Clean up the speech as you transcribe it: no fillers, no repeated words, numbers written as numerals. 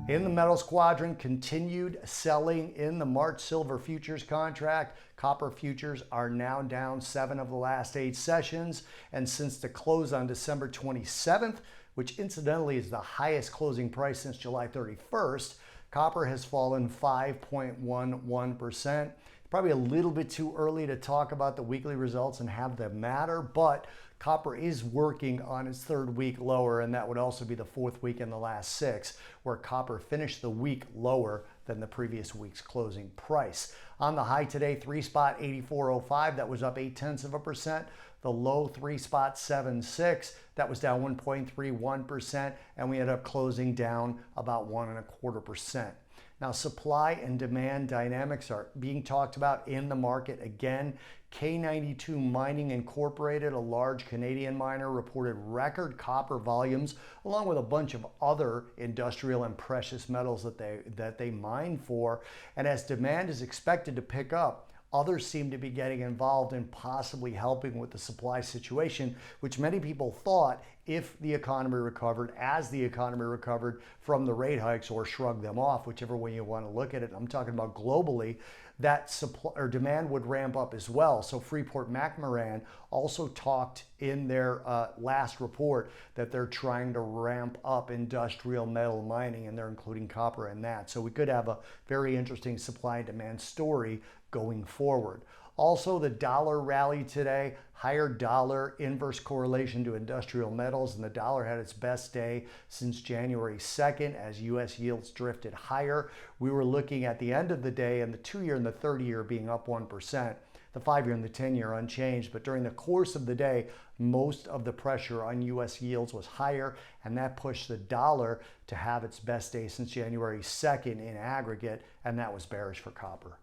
In the metals quadrant, continued selling in the March silver futures contract. Copper futures are now down 7 of the last 8 sessions. And since the close on December 27th, which incidentally is the highest closing price since July 31st, copper has fallen 5.11%. Probably a little bit too early to talk about the weekly results and have them matter, but copper is working on its 3rd week lower, and that would also be the 4th week in the last 6, where copper finished the week lower than the previous week's closing price. On the high today, 3 spot 84.05, that was up 0.8%. The low 3 spot 7.6, that was down 1.31%, and we ended up closing down about 1.25%. Now, supply and demand dynamics are being talked about in the market again. K92 Mining Incorporated, a large Canadian miner, reported record copper volumes along with a bunch of other industrial and precious metals that they mine for. And as demand is expected to pick up, others seem to be getting involved in possibly helping with the supply situation, which many people thought, if the economy recovered, as the economy recovered from the rate hikes, or shrugged them off, whichever way you want to look at it. I'm talking about globally, that supply or demand would ramp up as well. So Freeport-McMoRan also talked in their last report that they're trying to ramp up industrial metal mining, and they're including copper in that. So we could have a very interesting supply and demand story going forward. Also, the dollar rally today, higher dollar inverse correlation to industrial metals, and the dollar had its best day since January 2nd as U.S. yields drifted higher. We were looking at the end of the day and the 2-year and the 30-year being up 1%. The 5-year and the 10-year unchanged, but during the course of the day, most of the pressure on U.S. yields was higher, and that pushed the dollar to have its best day since January 2nd in aggregate, and that was bearish for copper.